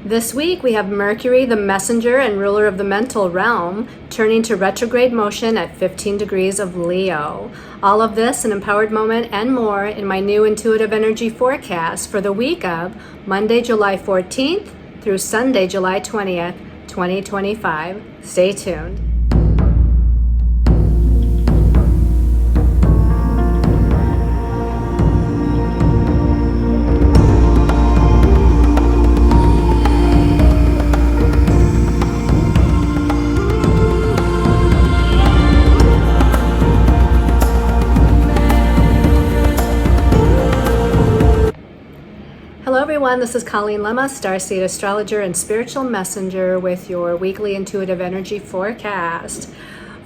This week we have Mercury, the messenger and ruler of the mental realm, turning to retrograde motion at 15 degrees of Leo. All of this, an empowered moment and more in my new intuitive energy forecast for the week of Monday, July 14th through Sunday, July 20th, 2025. Stay tuned. Hello everyone, this is Colleen Lemma, starseed astrologer and spiritual messenger with your weekly intuitive energy forecast.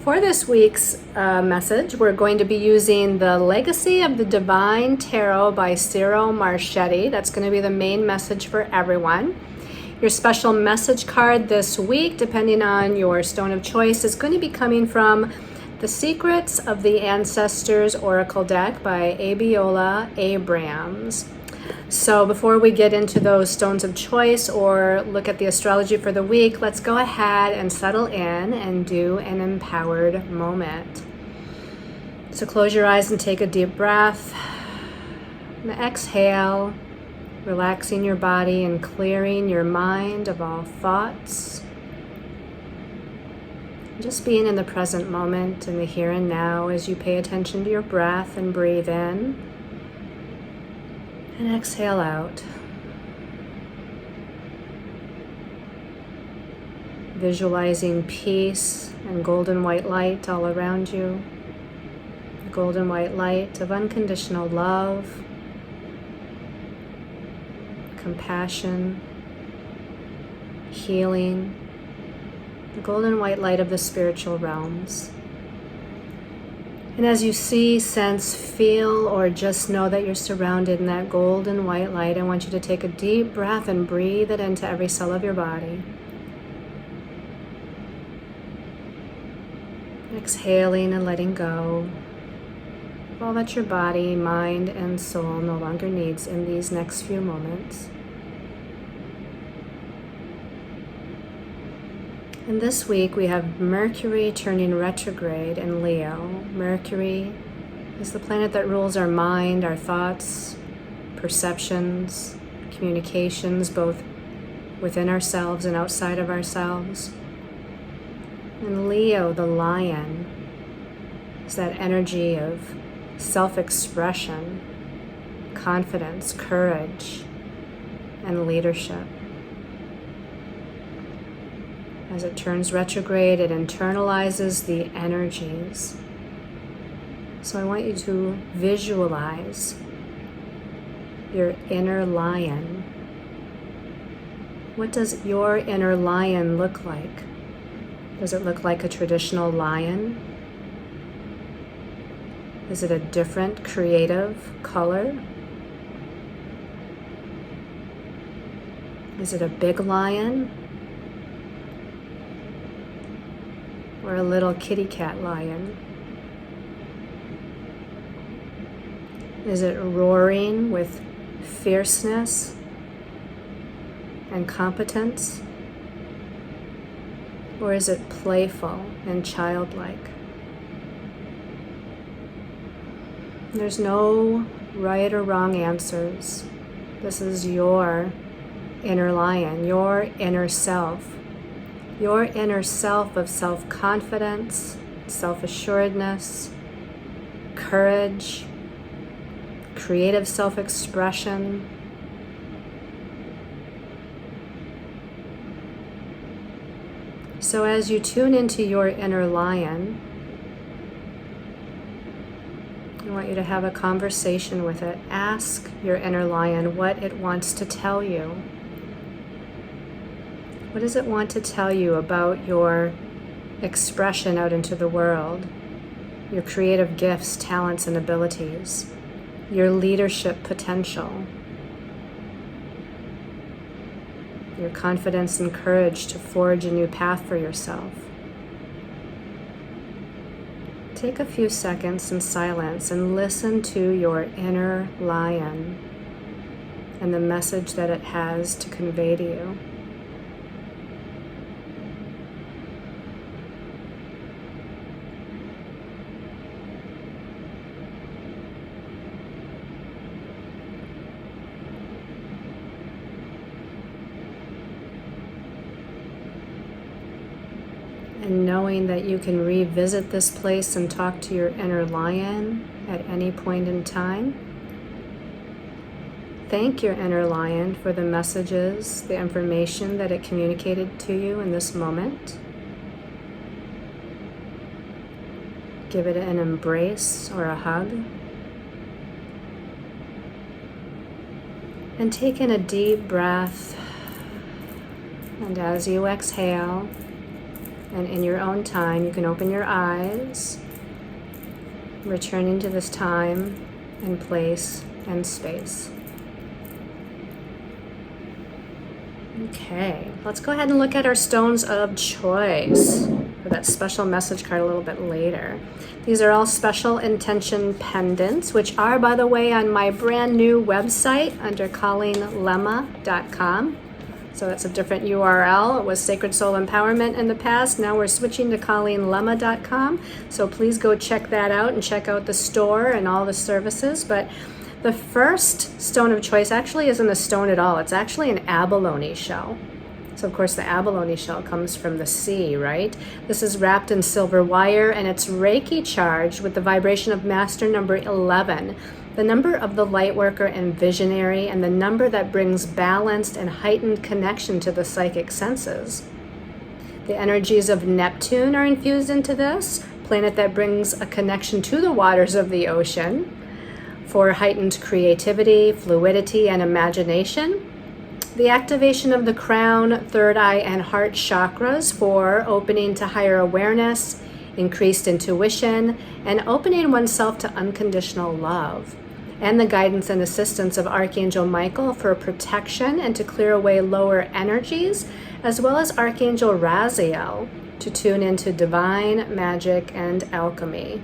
For this week's message, we're going to be using the Legacy of the Divine Tarot by Ciro Marchetti. That's going to be the main message for everyone. Your special message card this week, depending on your stone of choice, is going to be coming from The Secrets of the Ancestors Oracle deck by Abiola Abrams. So before we get into those stones of choice or look at the astrology for the week, let's go ahead and settle in and do an empowered moment. So close your eyes and take a deep breath. And exhale, relaxing your body and clearing your mind of all thoughts. Just being in the present moment, in the here and now, as you pay attention to your breath and breathe in. And exhale out. Visualizing peace and golden white light all around you. The golden white light of unconditional love, compassion, healing. The golden white light of the spiritual realms. And as you see, sense, feel, or just know that you're surrounded in that golden white light, I want you to take a deep breath and breathe it into every cell of your body. Exhaling and letting go of all that your body, mind, and soul no longer needs in these next few moments. And this week we have Mercury turning retrograde in Leo. Mercury is the planet that rules our mind, our thoughts, perceptions, communications, both within ourselves and outside of ourselves. And Leo, the lion, is that energy of self-expression, confidence, courage, and leadership. As it turns retrograde, it internalizes the energies. So I want you to visualize your inner lion. What does your inner lion look like? Does it look like a traditional lion? Is it a different creative color? Is it a big lion? Or a little kitty cat lion? Is it roaring with fierceness and competence? Or is it playful and childlike? There's no right or wrong answers. This is your inner lion, your inner self. Your inner self of self-confidence, self-assuredness, courage, creative self-expression. So as you tune into your inner lion, I want you to have a conversation with it. Ask your inner lion what it wants to tell you. What does it want to tell you about your expression out into the world, your creative gifts, talents, and abilities, your leadership potential, your confidence and courage to forge a new path for yourself? Take a few seconds in silence and listen to your inner lion and the message that it has to convey to you. and knowing that you can revisit this place and talk to your inner lion at any point in time. Thank your inner lion for the messages, the information that it communicated to you in this moment. Give it an embrace or a hug. And take in a deep breath. And as you exhale, and in your own time, you can open your eyes, returning to this time and place and space. Okay, let's go ahead and look at our stones of choice for that special message card a little bit later. These are all special intention pendants, which are, by the way, on my brand new website under ColleenLemma.com. So that's a different URL. It was Sacred Soul Empowerment in the past. Now we're switching to ColleenLemma.com. So please go check that out and check out the store and all the services. But the first stone of choice actually isn't a stone at all. It's actually an abalone shell. So of course the abalone shell comes from the sea, right? This is wrapped in silver wire and it's Reiki charged with the vibration of master number 11, the number of the light worker and visionary, and the number that brings balanced and heightened connection to the psychic senses. The energies of Neptune are infused into this, planet that brings a connection to the waters of the ocean for heightened creativity, fluidity, and imagination. The activation of the crown, third eye, and heart chakras for opening to higher awareness, increased intuition, and opening oneself to unconditional love. And the guidance and assistance of Archangel Michael for protection and to clear away lower energies, as well as Archangel Raziel to tune into divine magic and alchemy.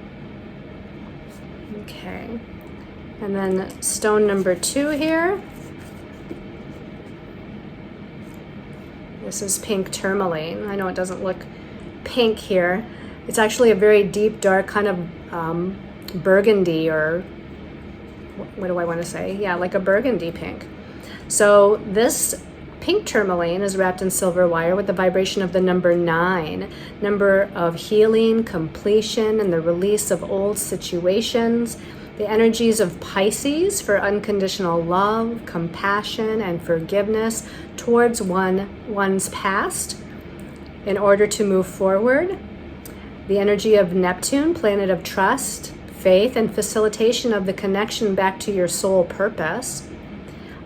Okay. And then stone number 2 here. This is pink tourmaline. I know it doesn't look pink here. It's actually a very deep, dark kind of burgundy, or what do I want to say? Yeah, like a burgundy pink. So this pink tourmaline is wrapped in silver wire with the vibration of the number 9, number of healing, completion, and the release of old situations. The energies of Pisces for unconditional love, compassion, and forgiveness towards one's past in order to move forward. The energy of Neptune, planet of trust, faith, and facilitation of the connection back to your soul purpose.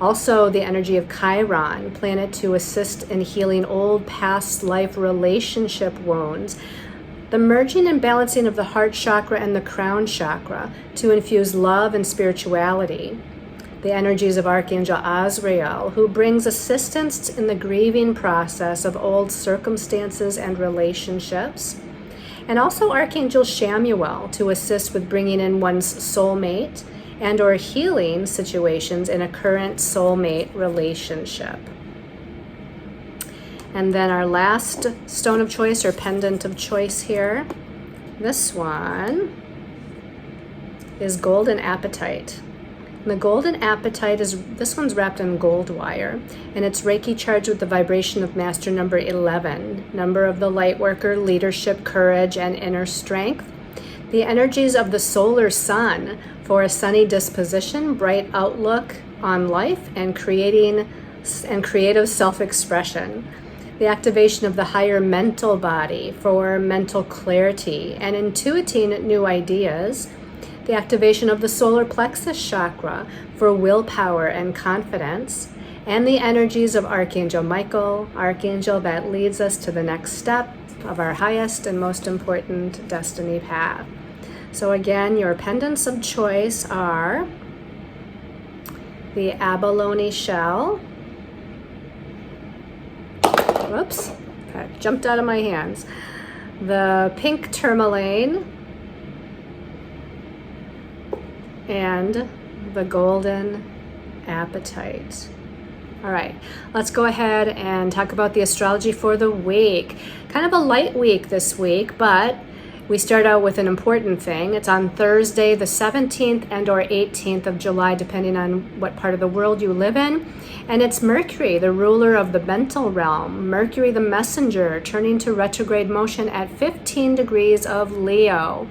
Also, the energy of Chiron, planet to assist in healing old past life relationship wounds. The merging and balancing of the heart chakra and the crown chakra to infuse love and spirituality. The energies of Archangel Azrael, who brings assistance in the grieving process of old circumstances and relationships. And also Archangel Chamuel to assist with bringing in one's soulmate and or healing situations in a current soulmate relationship. And then our last stone of choice or pendant of choice here, this one is golden apatite. And the golden apatite this one's wrapped in gold wire, and it's Reiki charged with the vibration of master number 11, number of the light worker, leadership, courage, and inner strength. The energies of the solar sun for a sunny disposition, bright outlook on life, and creative self-expression. The activation of the higher mental body for mental clarity and intuiting new ideas. The activation of the solar plexus chakra for willpower and confidence. And the energies of Archangel Michael, Archangel that leads us to the next step of our highest and most important destiny path. So again, your pendants of choice are the abalone shell. Whoops, that jumped out of my hands. The pink tourmaline and the golden apatite. All right, let's go ahead and talk about the astrology for the week. Kind of a light week this week, but We start out with an important thing. It's on Thursday, the 17th and or 18th of July, depending on what part of the world you live in. And it's Mercury, the ruler of the mental realm. Mercury, the messenger, turning to retrograde motion at 15 degrees of Leo.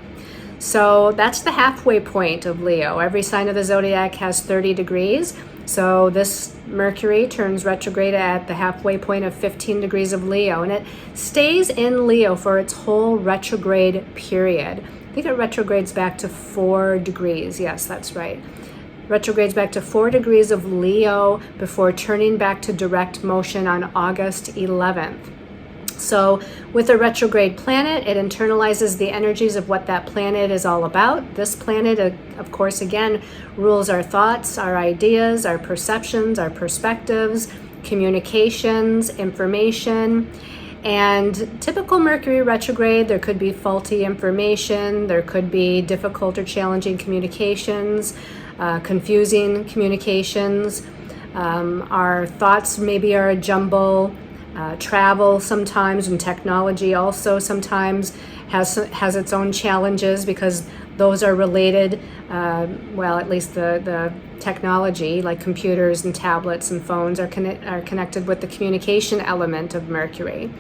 So that's the halfway point of Leo. Every sign of the zodiac has 30 degrees. So this Mercury turns retrograde at the halfway point of 15 degrees of Leo, and it stays in Leo for its whole retrograde period. I think it retrogrades back to 4 degrees. Yes, that's right. Retrogrades back to 4 degrees of Leo before turning back to direct motion on August 11th. So with a retrograde planet, it internalizes the energies of what that planet is all about. This planet, of course, again, rules our thoughts, our ideas, our perceptions, our perspectives, communications, information. And typical Mercury retrograde, there could be faulty information, there could be difficult or challenging communications, confusing communications. Our thoughts maybe are a jumble. Travel sometimes, and technology also sometimes has its own challenges because those are related, at least the technology like computers and tablets and phones are connected with the communication element of Mercury.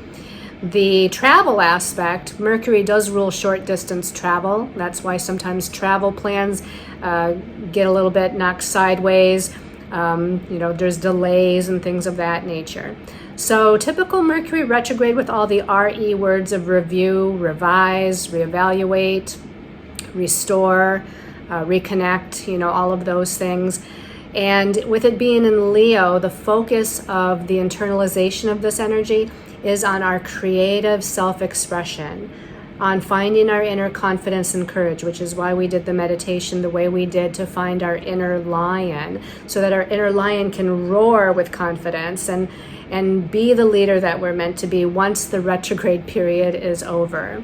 The travel aspect, Mercury does rule short distance travel. That's why sometimes travel plans get a little bit knocked sideways. There's delays and things of that nature. So typical Mercury retrograde with all the RE words of review, revise, reevaluate, restore, reconnect, all of those things. And with it being in Leo, the focus of the internalization of this energy is on our creative self-expression, on finding our inner confidence and courage, which is why we did the meditation the way we did to find our inner lion, so that our inner lion can roar with confidence and be the leader that we're meant to be once the retrograde period is over.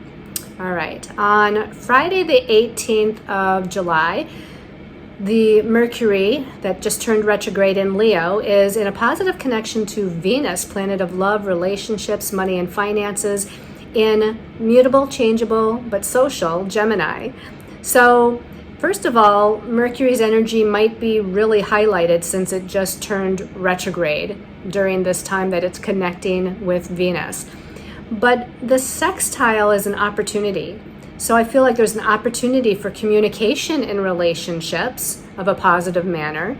All right, on Friday the 18th of July, the Mercury that just turned retrograde in Leo is in a positive connection to Venus, planet of love, relationships, money, and finances, in mutable, changeable, but social Gemini. So first of all, Mercury's energy might be really highlighted since it just turned retrograde during this time that it's connecting with Venus. But the sextile is an opportunity. So I feel like there's an opportunity for communication in relationships of a positive manner.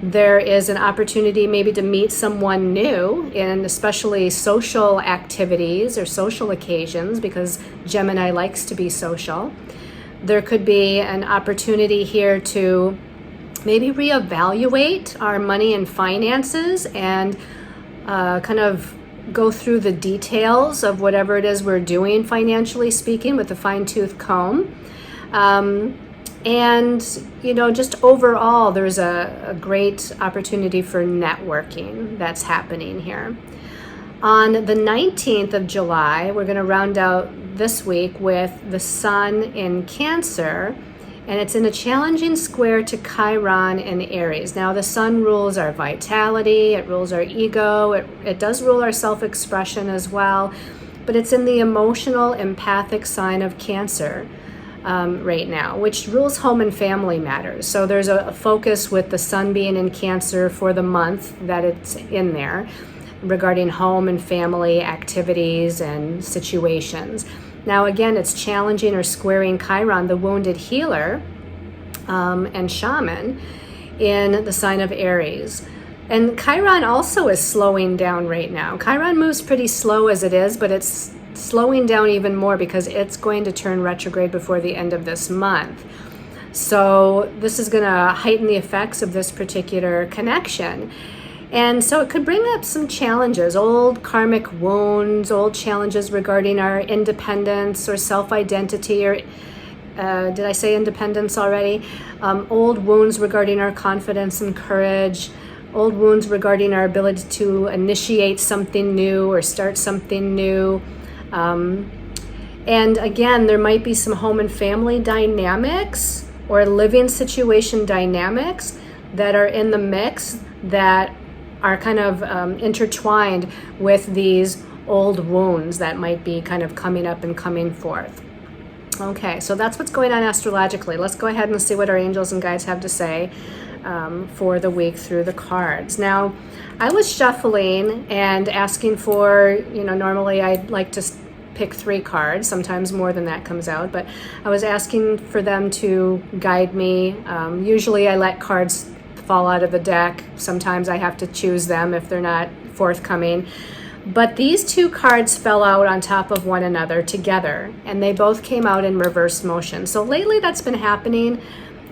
There is an opportunity maybe to meet someone new in especially social activities or social occasions, because Gemini likes to be social. There could be an opportunity here to maybe reevaluate our money and finances and kind of go through the details of whatever it is we're doing financially speaking with a fine-tooth comb. And just overall, there's a great opportunity for networking that's happening here. On the 19th of July, we're going to round out this week with the Sun in Cancer, and it's in a challenging square to Chiron in Aries. Now, the Sun rules our vitality, it rules our ego, it does rule our self-expression as well, but it's in the emotional, empathic sign of Cancer right now, which rules home and family matters. So there's a focus with the Sun being in Cancer for the month that it's in there regarding home and family activities and situations. Now, again, it's challenging or squaring Chiron, the wounded healer and shaman, in the sign of Aries. And Chiron also is slowing down right now. Chiron moves pretty slow as it is, but it's slowing down even more because it's going to turn retrograde before the end of this month. So this is going to heighten the effects of this particular connection. And so it could bring up some challenges, old karmic wounds, old challenges regarding our independence or self-identity, or did I say independence already? Old wounds regarding our confidence and courage, old wounds regarding our ability to initiate something new or start something new. And again, there might be some home and family dynamics or living situation dynamics that are in the mix that are kind of intertwined with these old wounds that might be kind of coming up and coming forth. Okay, so that's what's going on astrologically. Let's go ahead and see what our angels and guides have to say for the week through the cards. Now, I was shuffling and asking for, normally I like to pick 3 cards, sometimes more than that comes out, but I was asking for them to guide me. Usually I let cards fall out of the deck. Sometimes I have to choose them if they're not forthcoming. But these 2 cards fell out on top of one another together, and they both came out in reversed motion. So lately that's been happening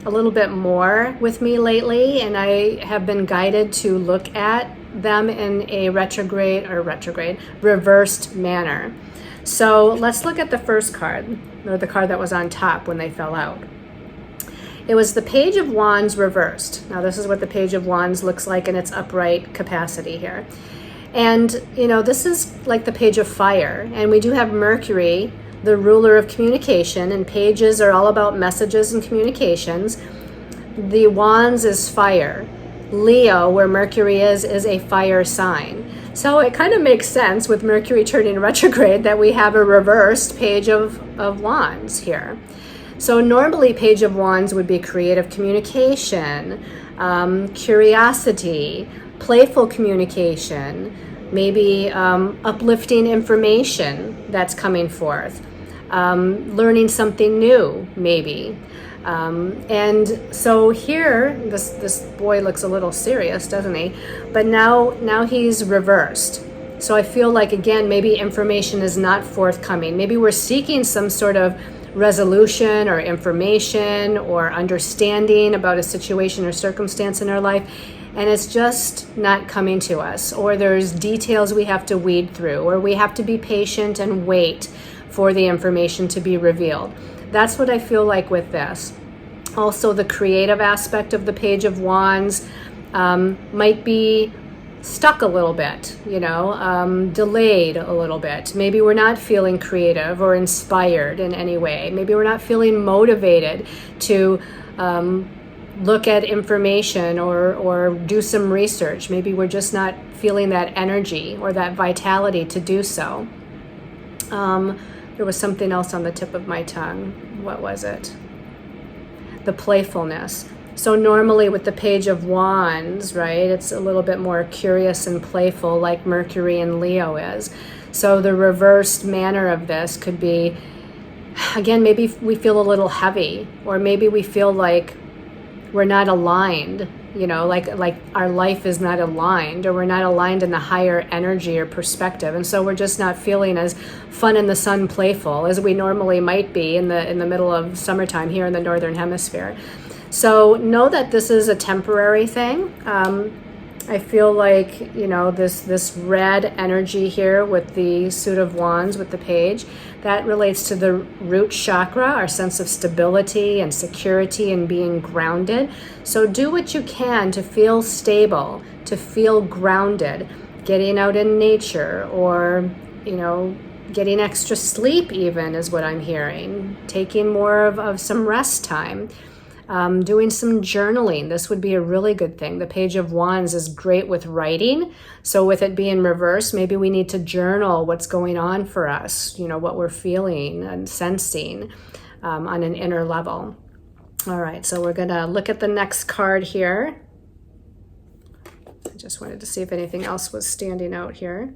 a little bit more with me lately, and I have been guided to look at them in a retrograde, reversed manner. So let's look at the first card, or the card that was on top when they fell out. It was the Page of Wands reversed. Now this is what the Page of Wands looks like in its upright capacity here. And, this is like the Page of Fire. And we do have Mercury, the ruler of communication, and pages are all about messages and communications. The Wands is fire. Leo, where Mercury is a fire sign. So it kind of makes sense with Mercury turning retrograde that we have a reversed Page of Wands here. So normally Page of Wands would be creative communication, curiosity, playful communication, maybe uplifting information that's coming forth, learning something new maybe. And so here, this boy looks a little serious, doesn't he? But now he's reversed. So I feel like, again, maybe information is not forthcoming. Maybe we're seeking some sort of resolution or information or understanding about a situation or circumstance in our life, and it's just not coming to us. Or there's details we have to weed through, or we have to be patient and wait for the information to be revealed. That's what I feel like with this. Also, the creative aspect of the Page of Wands might be stuck a little bit, delayed a little bit. Maybe we're not feeling creative or inspired in any way. Maybe we're not feeling motivated to look at information or do some research. Maybe we're just not feeling that energy or that vitality to do so. There was something else on the tip of my tongue. What was it? The playfulness. So normally with the Page of Wands, right, it's a little bit more curious and playful like Mercury and Leo is. So the reversed manner of this could be, again, maybe we feel a little heavy, or maybe we feel like we're not aligned, like our life is not aligned, or we're not aligned in the higher energy or perspective. And so we're just not feeling as fun in the sun, playful as we normally might be in the middle of summertime here in the Northern Hemisphere. So know that this is a temporary thing. I feel like, this red energy here with the Suit of Wands, with the page, that relates to the root chakra, our sense of stability and security and being grounded. So do what you can to feel stable, to feel grounded, getting out in nature, or, getting extra sleep even is what I'm hearing, taking more of some rest time. Doing some journaling. This would be a really good thing. The Page of Wands is great with writing. So with it being reversed, maybe we need to journal what's going on for us, what we're feeling and sensing on an inner level. All right, so we're going to look at the next card here. I just wanted to see if anything else was standing out here.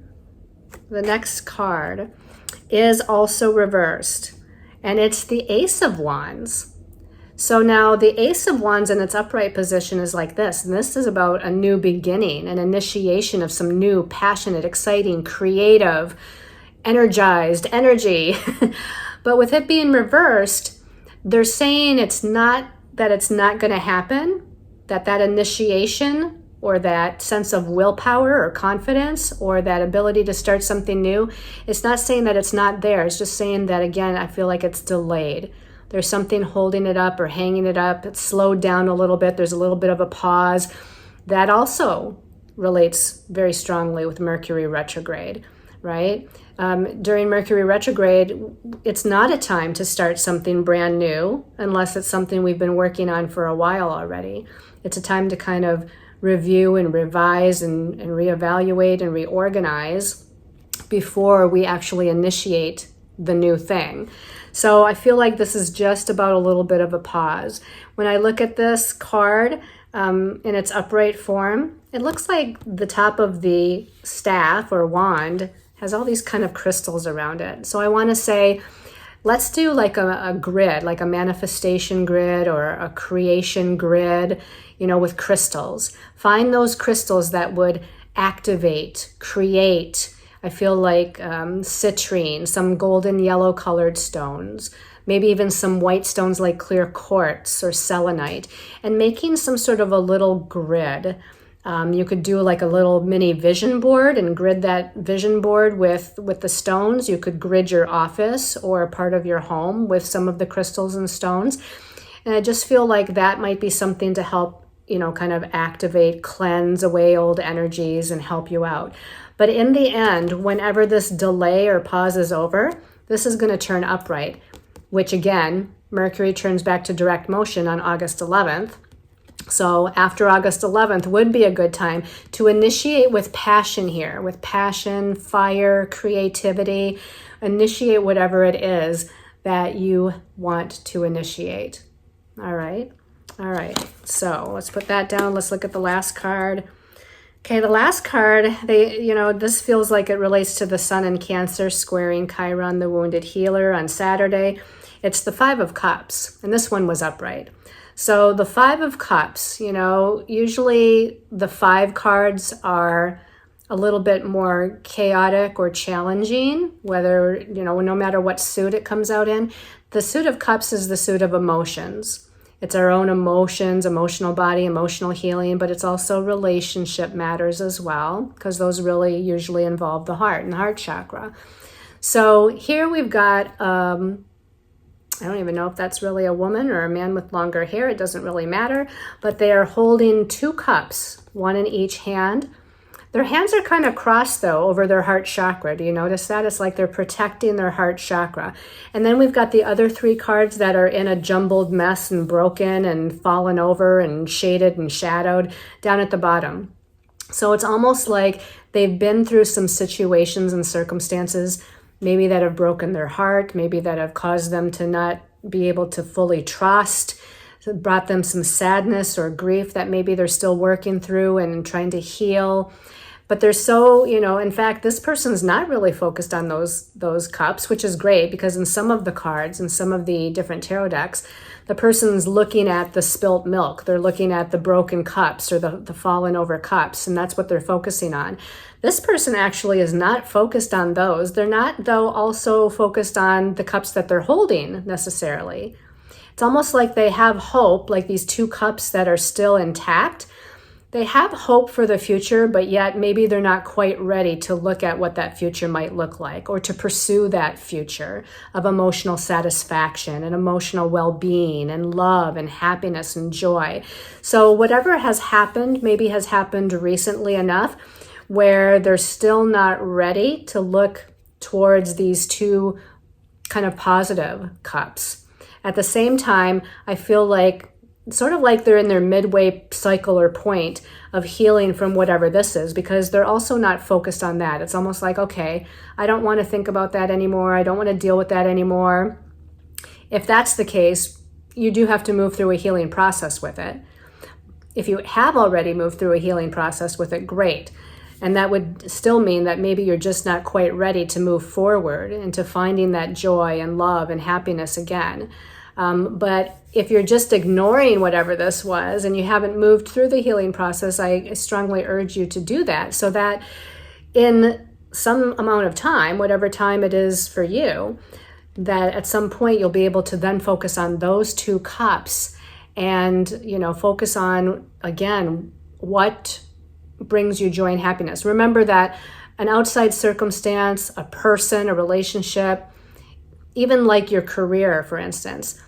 The next card is also reversed, and it's the Ace of Wands. So now the Ace of Wands in its upright position is like this. And this is about a new beginning, an initiation of some new, passionate, exciting, creative, energized energy. But with it being reversed, they're saying it's not going to happen, that initiation or that sense of willpower or confidence or that ability to start something new, it's not saying that it's not there. It's just saying that, again, I feel like it's delayed. There's something holding it up or hanging it up. It's slowed down a little bit. There's a little bit of a pause. That also relates very strongly with Mercury retrograde, right? During Mercury retrograde, it's not a time to start something brand new unless it's something we've been working on for a while already. It's a time to kind of review and revise and reevaluate and reorganize before we actually initiate the new thing. So I feel like this is just about a little bit of a pause. When I look at this card in its upright form, it looks like the top of the staff or wand has all these kind of crystals around it. So I want to say, let's do like a grid, like a manifestation grid or a creation grid, with crystals. Find those crystals that would activate, create. I feel like citrine, some golden yellow colored stones, maybe even some white stones like clear quartz or selenite, and making some sort of a little grid. You could do like a little mini vision board and grid that vision board with the stones. You could grid your office or a part of your home with some of the crystals and stones. And I just feel like that might be something to help, kind of activate, cleanse away old energies and help you out. But in the end, whenever this delay or pause is over, this is going to turn upright, which again, Mercury turns back to direct motion on August 11th. So after August 11th would be a good time to initiate with passion here, with passion, fire, creativity. Initiate whatever it is that you want to initiate. All right. So let's put that down. Let's look at the last card. Okay, the last card, this feels like it relates to the Sun in Cancer squaring Chiron, the wounded healer, on Saturday. It's the Five of Cups, and this one was upright. So the Five of Cups, usually the 5 cards are a little bit more chaotic or challenging, whether, no matter what suit it comes out in. The suit of Cups is the suit of emotions. It's our own emotions, emotional body, emotional healing, but it's also relationship matters as well, because those really usually involve the heart and the heart chakra. So here we've got, I don't even know if that's really a woman or a man with longer hair. It doesn't really matter, but they are holding 2 cups, one in each hand. Their hands are kind of crossed though over their heart chakra. Do you notice that? It's like they're protecting their heart chakra. And then we've got the other 3 cards that are in a jumbled mess and broken and fallen over and shaded and shadowed down at the bottom. So it's almost like they've been through some situations and circumstances, maybe that have broken their heart, maybe that have caused them to not be able to fully trust, brought them some sadness or grief that maybe they're still working through and trying to heal. But they're so, in fact, this person's not really focused on those cups, which is great because in some of the cards and some of the different tarot decks, the person's looking at the spilt milk. They're looking at the broken cups or the fallen over cups, and that's what they're focusing on. This person actually is not focused on those. They're not, though, also focused on the cups that they're holding necessarily. It's almost like they have hope, like these 2 cups that are still intact. They have hope for the future, but yet maybe they're not quite ready to look at what that future might look like or to pursue that future of emotional satisfaction and emotional well-being and love and happiness and joy. So whatever has happened maybe has happened recently enough where they're still not ready to look towards these 2 kind of positive cups. At the same time, I feel like sort of like they're in their midway cycle or point of healing from whatever this is, because they're also not focused on that. It's almost like, okay, I don't want to think about that anymore. I don't want to deal with that anymore. If that's the case, you do have to move through a healing process with it. If you have already moved through a healing process with it, great. And that would still mean that maybe you're just not quite ready to move forward into finding that joy and love and happiness again. But if you're just ignoring whatever this was and you haven't moved through the healing process, I strongly urge you to do that so that in some amount of time, whatever time it is for you, that at some point you'll be able to then focus on those 2 cups and, focus on, again, what brings you joy and happiness. Remember that an outside circumstance, a person, a relationship, even like your career, for instance,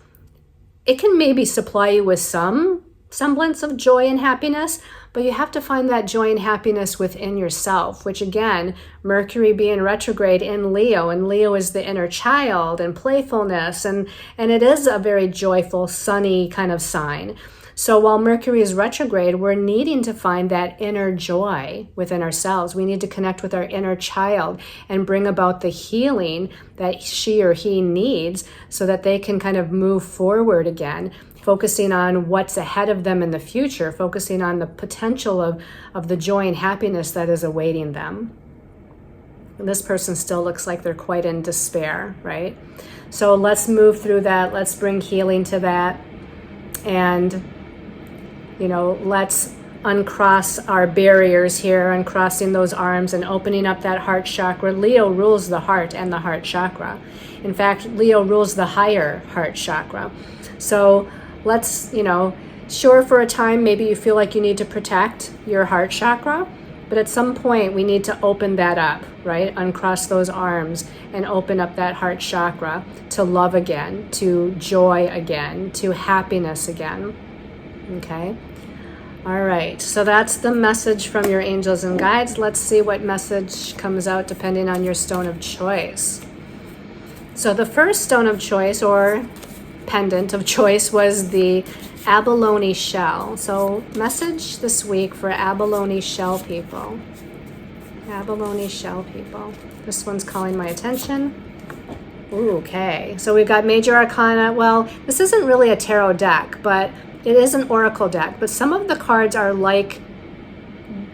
it can maybe supply you with some semblance of joy and happiness, but you have to find that joy and happiness within yourself, which again, Mercury being retrograde in Leo, and Leo is the inner child and playfulness, and it is a very joyful, sunny kind of sign. So while Mercury is retrograde, we're needing to find that inner joy within ourselves. We need to connect with our inner child and bring about the healing that she or he needs so that they can kind of move forward again, focusing on what's ahead of them in the future, focusing on the potential of the joy and happiness that is awaiting them. And this person still looks like they're quite in despair, right? So let's move through that. Let's bring healing to that. And, let's uncross our barriers here, uncrossing those arms and opening up that heart chakra. Leo rules the heart and the heart chakra. In fact, Leo rules the higher heart chakra. So let's, sure, for a time, maybe you feel like you need to protect your heart chakra. But at some point, we need to open that up, right? Uncross those arms and open up that heart chakra to love again, to joy again, to happiness again. Okay? All right. So that's the message from your angels and guides. Let's see what message comes out depending on your stone of choice. So the first stone of choice, or pendant of choice, was the abalone shell. So message this week for abalone shell people. Abalone shell people. This one's calling my attention. Ooh, okay. So we've got major arcana. Well, this isn't really a tarot deck, but it is an oracle deck. But some of the cards are like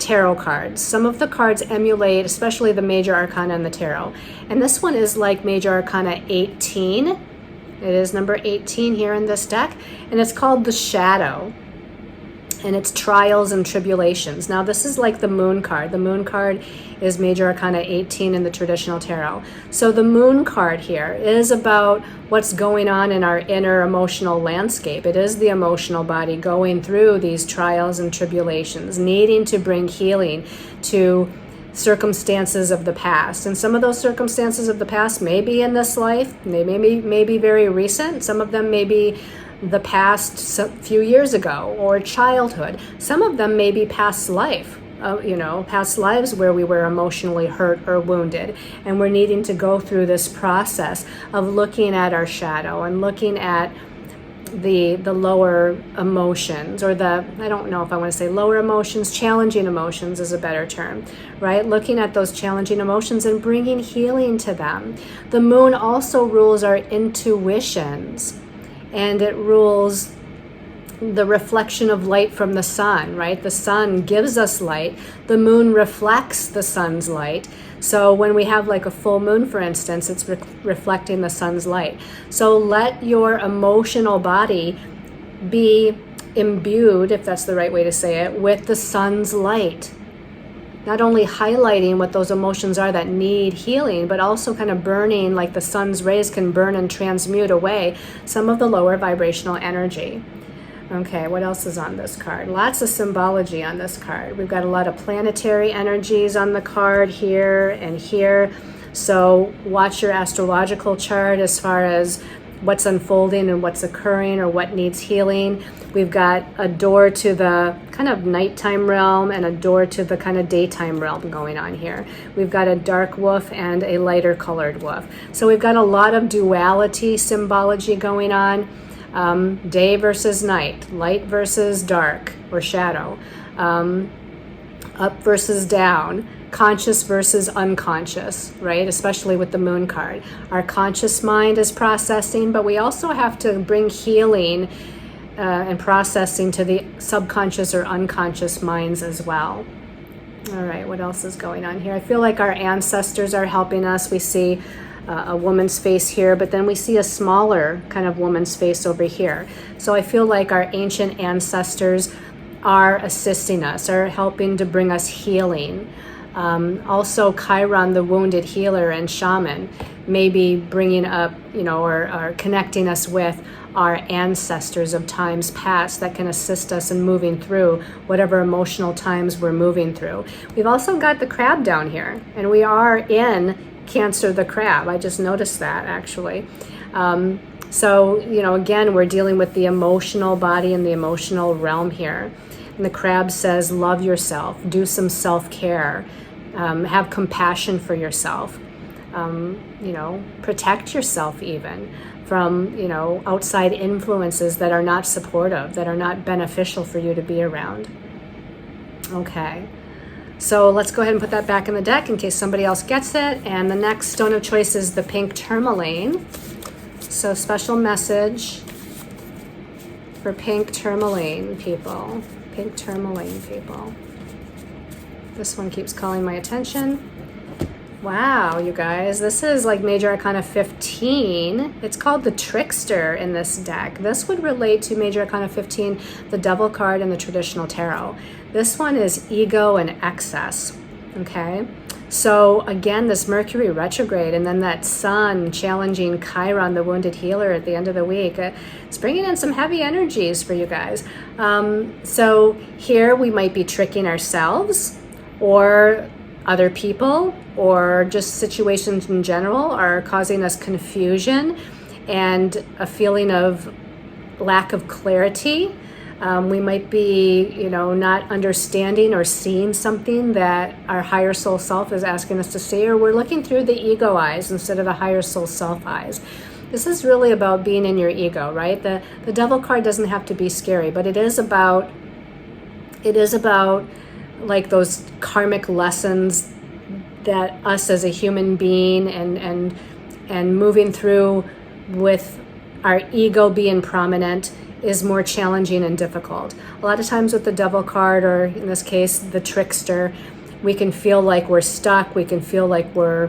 tarot cards. Some of the cards emulate, especially the major arcana and the tarot. And this one is like major arcana 18. It is number 18 here in this deck, and it's called the Shadow, and it's trials and tribulations. Now, this is like the Moon card. The Moon card is major arcana 18 in the traditional tarot. So the Moon card here is about what's going on in our inner emotional landscape. It is the emotional body going through these trials and tribulations, needing to bring healing to circumstances of the past. And some of those circumstances of the past may be in this life, they may be very recent. Some of them may be the past few years ago or childhood. Some of them may be past life, past lives where we were emotionally hurt or wounded. And we're needing to go through this process of looking at our shadow and looking at the lower emotions, or I don't know if I want to say lower emotions, challenging emotions is a better term, right? Looking at those challenging emotions and bringing healing to them. The moon also rules our intuitions, and it rules the reflection of light from the sun, right? The sun gives us light. The moon reflects the sun's light. So when we have like a full moon, for instance, it's reflecting the sun's light. So let your emotional body be imbued, if that's the right way to say it, with the sun's light. Not only highlighting what those emotions are that need healing, but also kind of burning, like the sun's rays can burn and transmute away some of the lower vibrational energy. Okay, what else is on this card? Lots of symbology on this card. We've got a lot of planetary energies on the card here and here. So watch your astrological chart as far as what's unfolding and what's occurring or what needs healing. We've got a door to the kind of nighttime realm and a door to the kind of daytime realm going on here. We've got a dark wolf and a lighter colored wolf. So we've got a lot of duality symbology going on. Day versus night, light versus dark or shadow, up versus down, conscious versus unconscious, right? Especially with the moon card. Our conscious mind is processing, but we also have to bring healing and processing to the subconscious or unconscious minds as well. All right, what else is going on here? I feel like our ancestors are helping us. We see a woman's face here, but then we see a smaller kind of woman's face over here. So I feel like our ancient ancestors are assisting us, are helping to bring us healing. Also, Chiron, the wounded healer and shaman, may be bringing up, or connecting us with our ancestors of times past that can assist us in moving through whatever emotional times we're moving through. We've also got the crab down here, and we are in Cancer the crab. I just noticed that actually. So, again, we're dealing with the emotional body and the emotional realm here. And the crab says, love yourself, do some self-care, have compassion for yourself. protect yourself even from, outside influences that are not supportive, that are not beneficial for you to be around. Okay. So let's go ahead and put that back in the deck in case somebody else gets it. And the next stone of choice is the pink tourmaline. So special message for pink tourmaline people. Pink tourmaline people. This one keeps calling my attention. Wow, you guys, this is like Major Arcana 15. It's called the Trickster in this deck. This would relate to Major Arcana 15, the Devil card in the traditional tarot. This one is ego and excess, okay? So again, this Mercury retrograde and then that Sun challenging Chiron, the wounded healer, at the end of the week. It's bringing in some heavy energies for you guys. So here we might be tricking ourselves, or other people, or just situations in general are causing us confusion and a feeling of lack of clarity. We might be, not understanding or seeing something that our higher soul self is asking us to see, or we're looking through the ego eyes instead of the higher soul self eyes. This is really about being in your ego, right? The Devil card doesn't have to be scary, but it is about like those karmic lessons that us as a human being and moving through with our ego being prominent is more challenging and difficult. A lot of times with the Devil card, or in this case, the Trickster, we can feel like we're stuck. We can feel like we're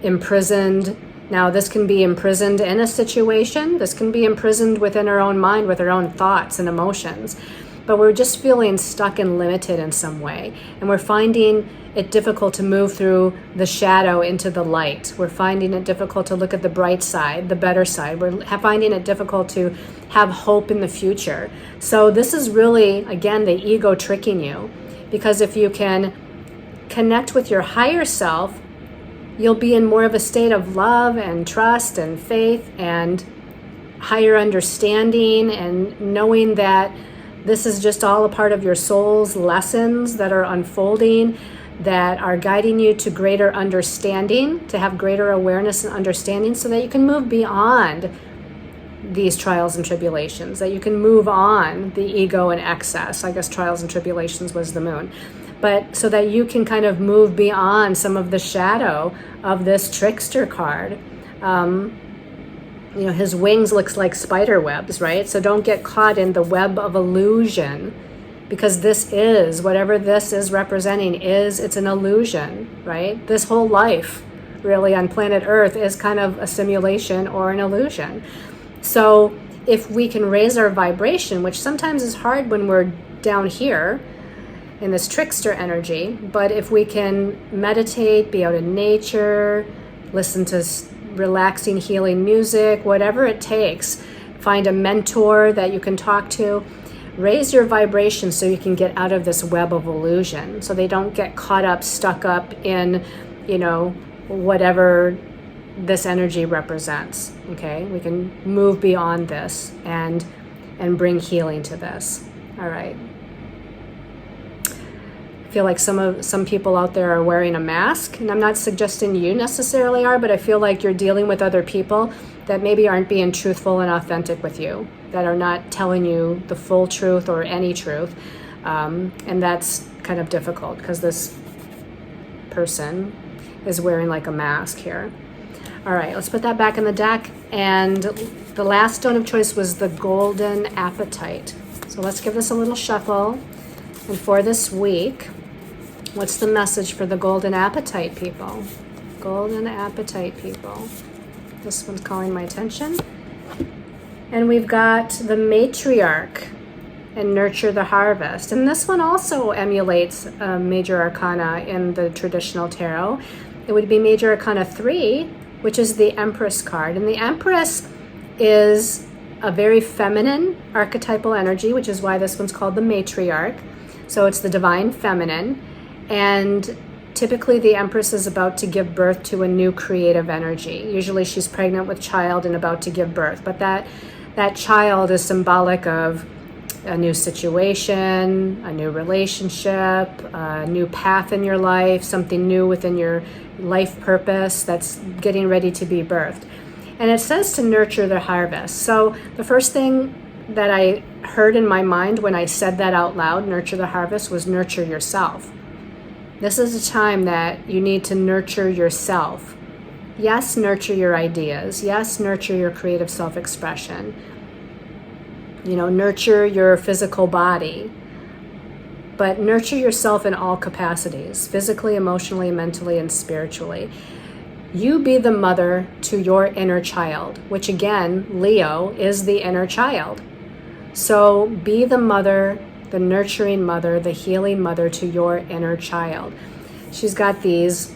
imprisoned. Now, this can be imprisoned in a situation. This can be imprisoned within our own mind with our own thoughts and emotions. But we're just feeling stuck and limited in some way. And we're finding it difficult to move through the shadow into the light. We're finding it difficult to look at the bright side, the better side. We're finding it difficult to have hope in the future. So this is really, again, the ego tricking you. Because if you can connect with your higher self, you'll be in more of a state of love and trust and faith and higher understanding, and knowing that this is just all a part of your soul's lessons that are unfolding, that are guiding you to greater understanding, to have greater awareness and understanding, so that you can move beyond these trials and tribulations, that you can move on the ego and excess. I guess trials and tribulations was the moon. But so that you can kind of move beyond some of the shadow of this Trickster card. His wings looks like spider webs, right? So don't get caught in the web of illusion, because this is, whatever this is representing it's an illusion, right? This whole life really on planet Earth is kind of a simulation or an illusion. So if we can raise our vibration, which sometimes is hard when we're down here in this Trickster energy, but if we can meditate, be out in nature, listen to relaxing, healing music, whatever it takes, find a mentor that you can talk to, raise your vibration so you can get out of this web of illusion, so they don't get caught up, stuck up in, whatever this energy represents. Okay, we can move beyond this and bring healing to this. All right. I feel like some people out there are wearing a mask, and I'm not suggesting you necessarily are, but I feel like you're dealing with other people that maybe aren't being truthful and authentic with you, that are not telling you the full truth or any truth, and that's kind of difficult because this person is wearing like a mask here. All right, let's put that back in the deck, and the last stone of choice was the Golden Appetite. So let's give this a little shuffle, and for this week, what's the message for the Golden Appetite people? Golden Appetite people. This one's calling my attention. And we've got the Matriarch and Nurture the Harvest. And this one also emulates Major Arcana in the traditional tarot. It would be Major Arcana 3, which is the Empress card. And the Empress is a very feminine archetypal energy, which is why this one's called the Matriarch. So it's the divine feminine. And typically the Empress is about to give birth to a new creative energy. Usually she's pregnant with child and about to give birth. But that child is symbolic of a new situation, a new relationship, a new path in your life, something new within your life purpose that's getting ready to be birthed. And it says to nurture the harvest. So the first thing that I heard in my mind when I said that out loud, nurture the harvest, was nurture yourself. This is a time that you need to nurture yourself. Yes, nurture your ideas. Yes, nurture your creative self-expression. Nurture your physical body. But nurture yourself in all capacities, physically, emotionally, mentally, and spiritually. You be the mother to your inner child, which again, Leo is the inner child. So be the mother, the nurturing mother, the healing mother to your inner child. She's got these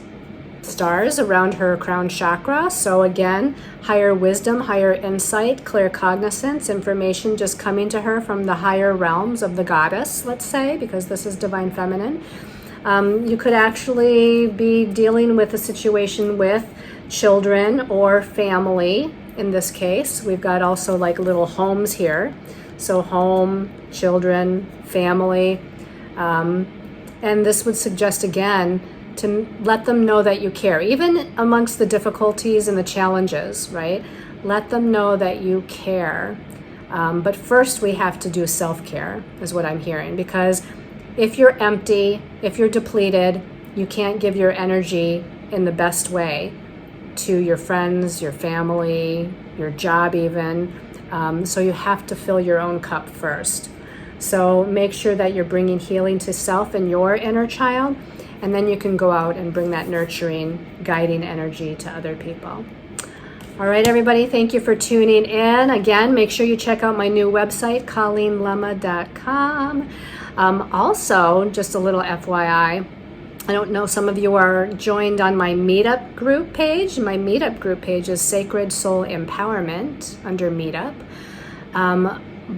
stars around her crown chakra. So again, higher wisdom, higher insight, clear cognizance, information just coming to her from the higher realms of the goddess, let's say, because this is divine feminine. You could actually be dealing with a situation with children or family. In this case, we've got also like little homes here. So home, children, family. And this would suggest again to let them know that you care, even amongst the difficulties and the challenges, right? Let them know that you care. But first we have to do self-care, is what I'm hearing, because if you're empty, if you're depleted, you can't give your energy in the best way to your friends, your family, your job even. So you have to fill your own cup first. So make sure that you're bringing healing to self and your inner child, and then you can go out and bring that nurturing, guiding energy to other people. All right, everybody, thank you for tuning in. Again, make sure you check out my new website, ColleenLemma.com. Also, just a little FYI, I don't know, some of you are joined on my meetup group page. My meetup group page is Sacred Soul Empowerment under meetup.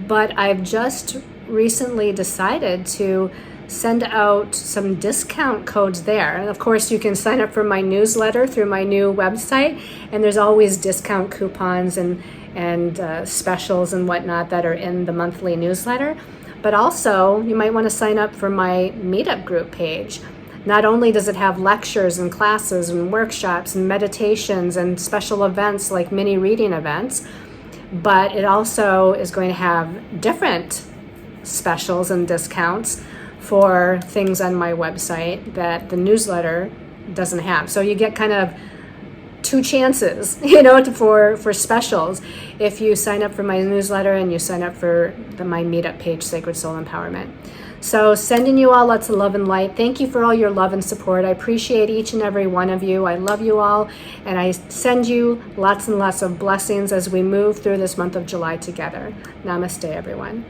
But I've just recently decided to send out some discount codes there. And of course, you can sign up for my newsletter through my new website. And there's always discount coupons and specials and whatnot that are in the monthly newsletter. But also, you might want to sign up for my meetup group page. Not only does it have lectures and classes and workshops and meditations and special events like mini reading events, but it also is going to have different specials and discounts for things on my website that the newsletter doesn't have. So you get kind of two chances, for specials if you sign up for my newsletter and you sign up for my meetup page, Sacred Soul Empowerment. So sending you all lots of love and light. Thank you for all your love and support. I appreciate each and every one of you. I love you all. And I send you lots and lots of blessings as we move through this month of July together. Namaste, everyone.